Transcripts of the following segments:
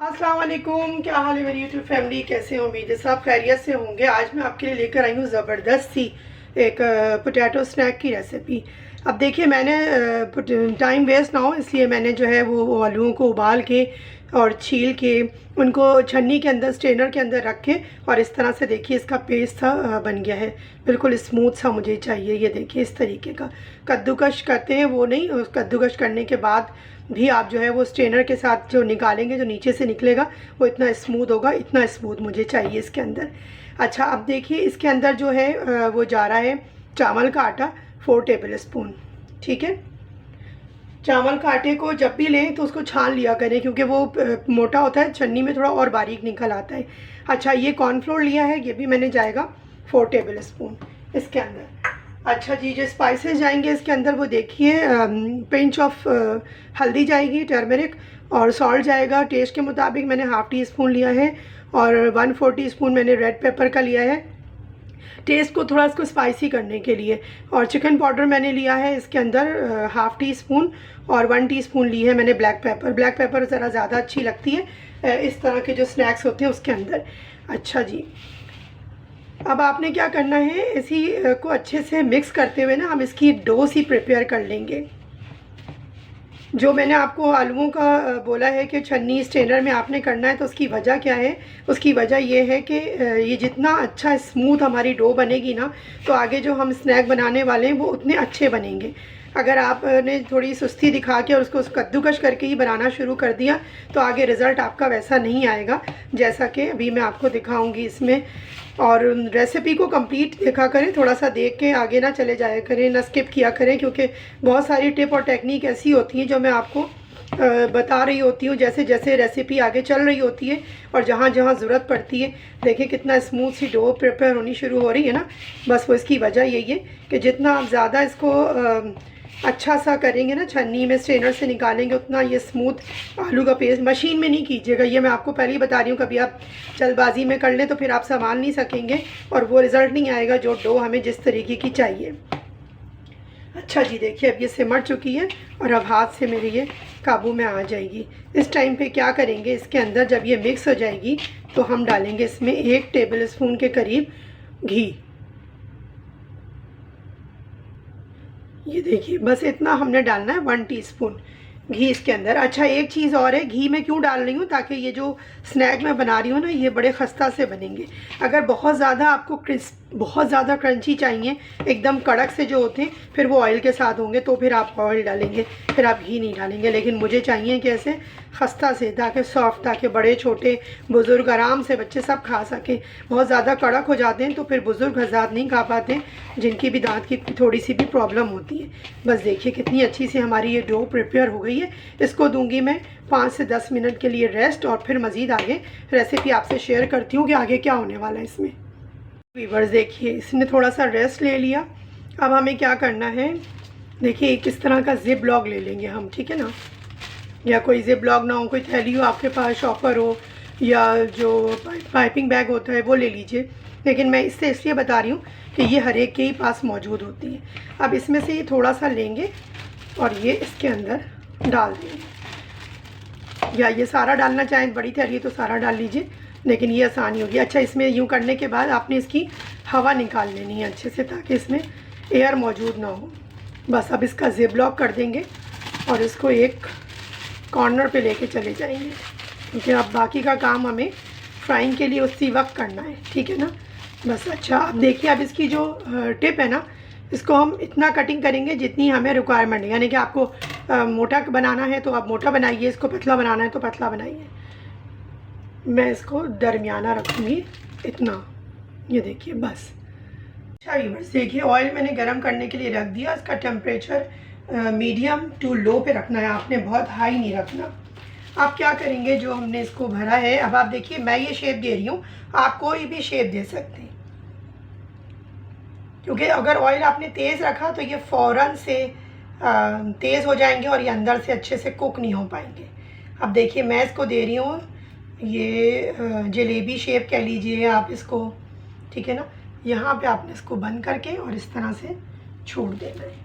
अस्सलाम वालेकुम, क्या हाल है मेरी यूट्यूब फैमिली। कैसे हो? उम्मीद है सब खैरियत से होंगे। आज मैं आपके लिए लेकर आई हूँ ज़बरदस्त सी एक पोटैटो स्नैक की रेसिपी। अब देखिए, मैंने टाइम वेस्ट ना हो इसलिए मैंने जो है वो आलूओं को उबाल के और छील के उनको छन्नी के अंदर, स्ट्रेनर के अंदर रख के, और इस तरह से देखिए इसका पेस्ट सा बन गया है। बिल्कुल स्मूथ सा मुझे चाहिए। ये देखिए इस तरीके का कद्दूकश करते हैं वो नहीं, उस कद्दूकश करने के बाद भी आप जो है वो स्ट्रेनर के साथ जो निकालेंगे, जो नीचे से निकलेगा वो इतना स्मूथ होगा। इतना स्मूथ मुझे चाहिए इसके अंदर। अच्छा, अब देखिए इसके अंदर जो है वो जा रहा है चावल का आटा 4 टेबल स्पून। ठीक है, चावल का आटे को जब भी लें तो उसको छान लिया करें क्योंकि वो मोटा होता है, छन्नी में थोड़ा और बारीक निकल आता है। अच्छा, ये कॉर्नफ्लोर लिया है, ये भी मैंने जाएगा 4 टेबल स्पून इसके अंदर। अच्छा जी, जो स्पाइसेस जाएंगे इसके अंदर वो देखिए, पिंच ऑफ हल्दी जाएगी, टर्मरिक, और सॉल्ट जाएगा टेस्ट के मुताबिक। मैंने हाफ़ टी स्पून लिया है, और 1/4 टीस्पून मैंने रेड पेपर का लिया है टेस्ट को थोड़ा इसको स्पाइसी करने के लिए। और चिकन पाउडर मैंने लिया है इसके अंदर हाफ़ टी स्पून, और 1 टीस्पून ली है मैंने ब्लैक पेपर। ब्लैक पेपर ज़रा ज़्यादा अच्छी लगती है इस तरह के जो स्नैक्स होते हैं उसके अंदर। अच्छा जी, अब आपने क्या करना है, इसी को अच्छे से मिक्स करते हुए ना हम इसकी डो सी प्रिपेयर कर लेंगे। जो मैंने आपको आलूओं का बोला है कि छन्नी स्ट्रेनर में आपने करना है, तो उसकी वजह क्या है? उसकी वजह ये है कि ये जितना अच्छा स्मूथ हमारी डो बनेगी ना, तो आगे जो हम स्नैक बनाने वाले हैं वो उतने अच्छे बनेंगे। अगर आपने थोड़ी सुस्ती दिखा के और उसको कद्दूकश करके ही बनाना शुरू कर दिया तो आगे रिज़ल्ट आपका वैसा नहीं आएगा जैसा कि अभी मैं आपको दिखाऊंगी इसमें। और रेसिपी को कंप्लीट देखा करें, थोड़ा सा देख के आगे ना चले जाया करें, ना स्किप किया करें, क्योंकि बहुत सारी टिप और टेक्निक ऐसी होती हैं जो मैं आपको बता रही होती हूँ जैसे जैसे रेसिपी आगे चल रही होती है और जहाँ जहाँ ज़रूरत पड़ती है। देखिए कितना स्मूथ सी डो प्रिपेयर होनी शुरू हो रही है ना। बस वो इसकी वजह यही है कि जितना आप ज़्यादा इसको अच्छा सा करेंगे ना, छन्नी में स्ट्रेनर से निकालेंगे, उतना ये स्मूथ आलू का पेस्ट। मशीन में नहीं कीजिएगा, ये मैं आपको पहले ही बता रही हूँ। कभी आप जल्दबाजी में कर लें तो फिर आप संभाल नहीं सकेंगे और वो रिज़ल्ट नहीं आएगा जो डो हमें जिस तरीके की चाहिए। अच्छा जी, देखिए अब ये सिमट चुकी है और अब हाथ से मेरे ये काबू में आ जाएगी। इस टाइम पे क्या करेंगे, इसके अंदर जब ये मिक्स हो जाएगी तो हम डालेंगे इसमें 1 टेबल स्पून के करीब घी। ये देखिए बस इतना हमने डालना है, 1 टीस्पून घी इसके अंदर। अच्छा, एक चीज़ और है, घी मैं क्यों डाल रही हूँ, ताकि ये जो स्नैक मैं बना रही हूँ ना ये बड़े खस्ता से बनेंगे। अगर बहुत ज़्यादा आपको बहुत ज़्यादा क्रंची चाहिए, एकदम कड़क से जो होते हैं, फिर वो ऑयल के साथ होंगे तो फिर आप ऑयल डालेंगे, फिर आप घी नहीं डालेंगे। लेकिन मुझे चाहिए कि ऐसे खस्ता से, ताकि सॉफ्ट, ताकि बड़े छोटे बुज़ुर्ग आराम से, बच्चे सब खा सकें। बहुत ज़्यादा कड़क हो जाते हैं तो फिर बुज़ुर्ग हज़रात नहीं खा पाते, जिनकी भी दांत की थोड़ी सी भी प्रॉब्लम होती है। बस देखिए कितनी अच्छी सी हमारी ये डो प्रिपेयर हो गई है। इसको दूंगी मैं 5 से 10 मिनट के लिए रेस्ट, और फिर मज़ीद आगे रेसिपी आपसे शेयर करती हूँ कि आगे क्या होने वाला है इसमें। वीवर्स देखिए इसने थोड़ा सा रेस्ट ले लिया। अब हमें क्या करना है, देखिए किस तरह का जिप लॉक ले लेंगे हम, ठीक है ना, या कोई जिप लॉक ना हो, कोई थैली हो आपके पास, शॉपर हो, या जो पाइपिंग बैग होता है वो ले लीजिए। लेकिन मैं इससे इसलिए बता रही हूँ कि ये हर एक के ही पास मौजूद होती है। अब इसमें से ये थोड़ा सा लेंगे और ये इसके अंदर डाल देंगे, या ये सारा डालना चाहें, बड़ी थैली तो सारा डाल लीजिए, लेकिन ये आसानी होगी। अच्छा, इसमें यूँ करने के बाद आपने इसकी हवा निकाल लेनी है अच्छे से, ताकि इसमें एयर मौजूद ना हो। बस अब इसका जिप लॉक कर देंगे और इसको एक कॉर्नर पे लेके चले जाएंगे, क्योंकि अब बाकी का काम हमें फ्राइंग के लिए उसी वक्त करना है, ठीक है ना। बस अच्छा, अब देखिए अब इसकी जो टिप है ना, इसको हम इतना कटिंग करेंगे जितनी हमें रिक्वायरमेंट है। यानी कि आपको मोटा बनाना है तो आप मोटा बनाइए, इसको पतला बनाना है तो पतला बनाइए। मैं इसको दरमियाना रखूँगी इतना, ये देखिए बस। अच्छा व्यूअर्स देखिए, ऑयल मैंने गरम करने के लिए रख दिया। इसका टेम्परेचर मीडियम टू लो पे रखना है आपने, बहुत हाई नहीं रखना। आप क्या करेंगे, जो हमने इसको भरा है, अब आप देखिए मैं ये शेप दे रही हूँ, आप कोई भी शेप दे सकते हैं, क्योंकि अगर ऑयल आपने तेज़ रखा तो ये फ़ौरन से तेज़ हो जाएंगे और ये अंदर से अच्छे से कुक नहीं हो पाएंगे। अब देखिए मैं इसको दे रही हूँ, ये जलेबी शेप कह लीजिए आप इसको, ठीक है ना। यहाँ पे आपने इसको बंद करके और इस तरह से छोड़ देना है।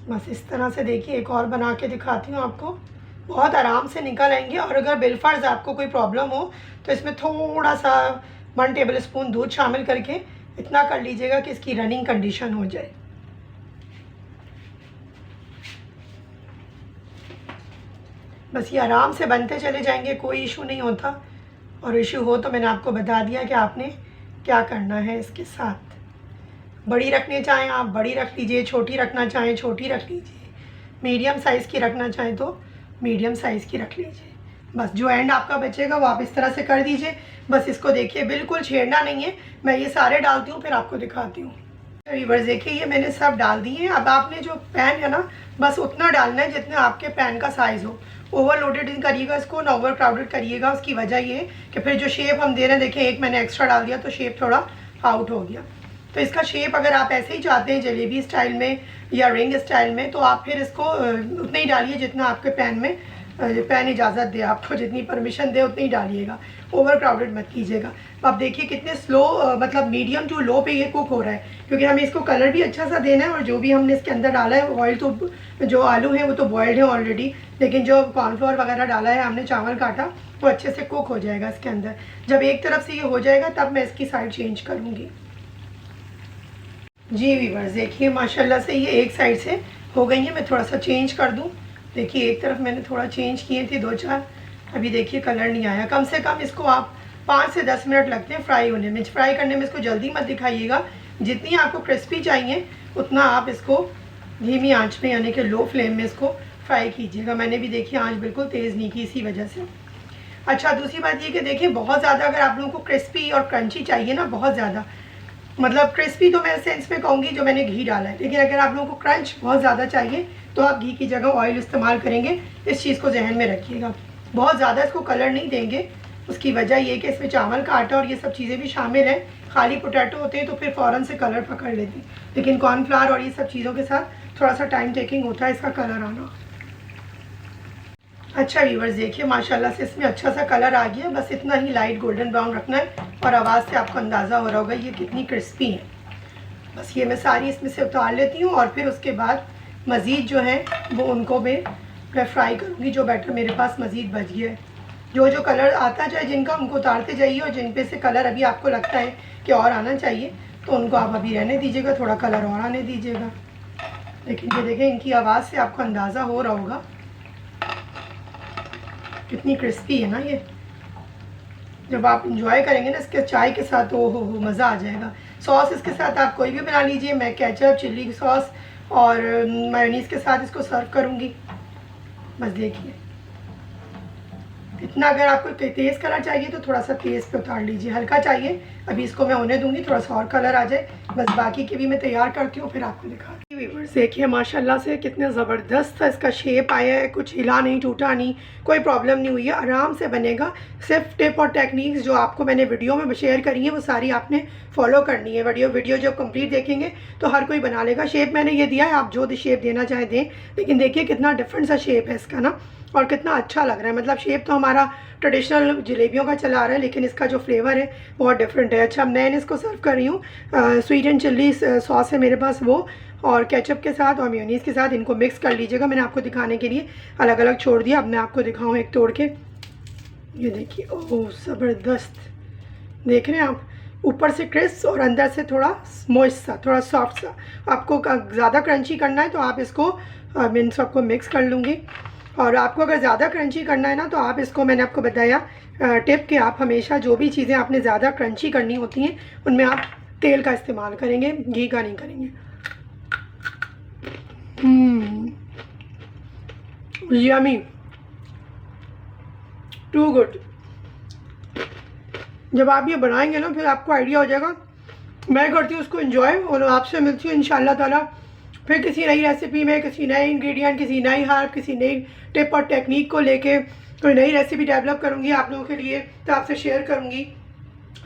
बस इस तरह से देखिए, एक और बना के दिखाती हूँ आपको। बहुत आराम से निकल आएंगे। और अगर बिलफर्ज आपको कोई प्रॉब्लम हो तो इसमें थोड़ा सा 1 टेबल स्पून दूध शामिल करके इतना कर लीजिएगा कि इसकी रनिंग कंडीशन हो जाए। बस ये आराम से बनते चले जाएंगे, कोई इशू नहीं होता। और इशू हो तो मैंने आपको बता दिया कि आपने क्या करना है इसके साथ। बड़ी रखनी चाहें आप बड़ी रख लीजिए, छोटी रखना चाहें छोटी रख लीजिए, मीडियम साइज़ की रखना चाहें तो मीडियम साइज़ की रख लीजिए। बस जो एंड आपका बचेगा वो आप इस तरह से कर दीजिए। बस इसको देखिए, बिल्कुल छेड़ना नहीं है। मैं ये सारे डालती हूँ फिर आपको दिखाती हूँ। व्यूअर्स देखिए, ये मैंने सब डाल दिए हैं। अब आपने जो पैन है ना, बस उतना डालना है जितना आपके पैन का साइज़ हो। ओवरलोडेड नहीं करिएगा इसको, ना ओवर क्राउडेड करिएगा। उसकी वजह ये है कि फिर जो शेप हम दे रहे हैं, देखिए एक मैंने एक्स्ट्रा डाल दिया तो शेप थोड़ा आउट हो गया। तो इसका शेप अगर आप ऐसे ही चाहते हैं जलेबी स्टाइल में या रिंग स्टाइल में, तो आप फिर इसको उतना ही डालिए जितना आपके पैन में पैन इजाज़त दे, आपको जितनी परमिशन दे उतनी ही डालिएगा। ओवर क्राउडेड मत कीजिएगा। अब देखिए कितने स्लो, मतलब मीडियम टू लो पे ये कुक हो रहा है, क्योंकि हमें इसको कलर भी अच्छा सा देना है। और जो भी हमने इसके अंदर डाला है ऑयल, तो जो आलू है वो तो बॉयल्ड है ऑलरेडी, लेकिन जो कॉर्नफ्लोर वगैरह डाला है हमने, चावल काटा, वो अच्छे से कुक हो जाएगा इसके अंदर। जब एक तरफ से ये हो जाएगा तब मैं इसकी साइड चेंज करूँगी। जी व्यूअर्स देखिए, माशाल्लाह से ये एक साइड से हो गई है। मैं थोड़ा सा चेंज कर दूँ। देखिए एक तरफ मैंने थोड़ा चेंज किए थे 2-4, अभी देखिए कलर नहीं आया। कम से कम इसको आप 5 से 10 मिनट लगते हैं फ्राई होने में। फ्राई करने में इसको जल्दी मत दिखाइएगा। जितनी आपको क्रिस्पी चाहिए उतना आप इसको धीमी आंच में, यानी कि लो फ्लेम में इसको फ्राई कीजिएगा। मैंने भी देखिए आंच बिल्कुल तेज़ नहीं की इसी वजह से। अच्छा, दूसरी बात ये कि देखिए बहुत ज़्यादा अगर आप लोगों को क्रिस्पी और क्रंची चाहिए ना, बहुत ज़्यादा, मतलब क्रिस्पी तो मैं सेंस में कहूँगी जो मैंने घी डाला है, लेकिन अगर आप लोगों को क्रंच बहुत ज़्यादा चाहिए तो आप घी की जगह ऑयल इस्तेमाल करेंगे। इस चीज़ को जहन में रखिएगा। बहुत ज़्यादा इसको कलर नहीं देंगे। उसकी वजह ये कि इसमें चावल का आटा और ये सब चीज़ें भी शामिल हैं। खाली पोटैटो होते हैं तो फिर फ़ौरन से कलर पकड़ लेते हैं, लेकिन कॉर्नफ्लावर और ये सब चीज़ों के साथ थोड़ा सा टाइम टेकिंग होता है इसका कलर आना। अच्छा व्यूअर्स देखिए, माशाल्लाह से इसमें अच्छा सा कलर आ गया। बस इतना ही लाइट गोल्डन ब्राउन रखना है। और आवाज़ से आपको अंदाज़ा हो रहा होगा ये कितनी क्रिस्पी है। बस ये मैं सारी इसमें से उतार लेती हूँ और फिर उसके बाद मज़ीद जो है वो उनको मैं फ्राई करूँगी। जो बैटर मेरे पास मज़ीद बच गया है, जो कलर आता जाए जिनका, उनको उतारते जाइए। और जिन पे से कलर अभी आपको लगता है कि और आना चाहिए तो उनको आप अभी रहने दीजिएगा, थोड़ा कलर और आने दीजिएगा। लेकिन ये देखें, इनकी आवाज़ से आपको अंदाज़ा हो रहा होगा कितनी क्रिस्पी है ना ये। जब आप इंजॉय करेंगे ना इसके चाय के साथ, तो हो मज़ा आ जाएगा। सॉस इसके साथ आप कोई भी बना लीजिए। मैं केचप, चिल्ली सॉस और मेयोनीज़ के साथ इसको सर्व करूँगी। बस देखिए इतना। अगर आपको तेज़ कलर चाहिए तो थोड़ा सा तेज़ पे उतार लीजिए, हल्का चाहिए अभी इसको मैं होने दूंगी, थोड़ा सा और कलर आ जाए। बस बाकी के भी मैं तैयार करती हूँ फिर आपको दिखाती हूँ। व्यूअर्स देखिए माशाल्लाह से कितने ज़बरदस्त इसका शेप आया है। कुछ हिला नहीं, टूटा नहीं, कोई प्रॉब्लम नहीं हुई है, आराम से बनेगा। सिर्फ टिप और टेक्निक्स जो आपको मैंने वीडियो में शेयर करी है वो सारी आपने फॉलो करनी है। वीडियो जब कंप्लीट देखेंगे तो हर कोई बना लेगा। शेप मैंने ये दिया है, आप जो शेप देना चाहें दें। लेकिन देखिए कितना डिफरेंट सा शेप है इसका ना, और कितना अच्छा लग रहा है। मतलब शेप तो हमारा ट्रेडिशनल जलेबियों का चला आ रहा है, लेकिन इसका जो फ्लेवर है बहुत डिफरेंट है। अच्छा, मैं इसको सर्व कर रही हूँ। स्वीट एंड चिल्ली सॉस है मेरे पास वो, और केचप के साथ और मेयोनीज़ के साथ। इनको मिक्स कर लीजिएगा। मैंने आपको दिखाने के लिए अलग अलग छोड़ दिया। अब मैं आपको दिखाऊँ एक तोड़ के। ये देखिए, ओह ज़बरदस्त, देख रहे हैं आप, ऊपर से क्रिस्प और अंदर से थोड़ा मॉइस्ट सा, थोड़ा सॉफ्ट सा। आपको ज़्यादा क्रंची करना है तो आप इसको, मैं इन सबको मिक्स कर लूँगी। और आपको अगर ज़्यादा क्रंची करना है ना तो आप इसको, मैंने आपको बताया टिप कि आप हमेशा जो भी चीज़ें आपने ज़्यादा क्रंची करनी होती हैं उनमें आप तेल का इस्तेमाल करेंगे, घी का नहीं करेंगे। Yummy, too good. जब आप ये बनाएंगे ना फिर आपको आइडिया हो जाएगा। मैं करती हूँ उसको एंजॉय, और आपसे मिलती हूँ इंशाल्लाह ताला फिर किसी नई रेसिपी में, किसी नए इंग्रेडिएंट, किसी नई हर्ब, किसी नई टिप और टेक्निक को लेके कोई नई रेसिपी डेवलप करूँगी आप लोगों के लिए, तो आपसे शेयर करूँगी।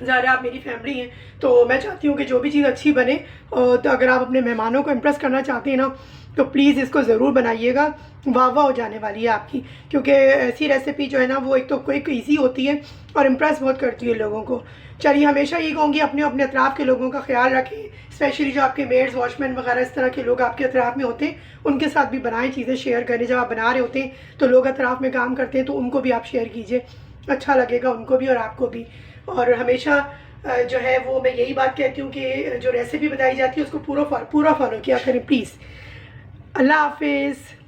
ज़ाहिर है आप मेरी फैमिली हैं, तो मैं चाहती हूँ कि जो भी चीज़ अच्छी बने। तो अगर आप अपने मेहमानों को इम्प्रेस करना चाहते हैं ना, तो प्लीज़ इसको ज़रूर बनाइएगा। वाह वाह हो जाने वाली है आपकी, क्योंकि ऐसी रेसिपी जो है ना वो एक तो क्विक ईजी होती है और इम्प्रेस बहुत करती है लोगों को। चलिए, हमेशा ये कहूँगी अपने अपने अतराफ़ के लोगों का ख्याल रखें, स्पेशली जो आपके मेड्स, वॉचमैन वगैरह इस तरह के लोग आपके अतराफ़ में होते हैं, उनके साथ भी बनाएं, चीज़ें शेयर करें। जब आप बना रहे होते हैं तो लोग अतराफ़ में काम करते हैं, तो उनको भी आप शेयर कीजिए, अच्छा लगेगा उनको भी और आपको भी। और हमेशा जो है वो मैं यही बात कहती हूँ कि जो रेसिपी बताई जाती है उसको पूरा फॉलो किया करें प्लीज़। अल्लाह हाफिज़।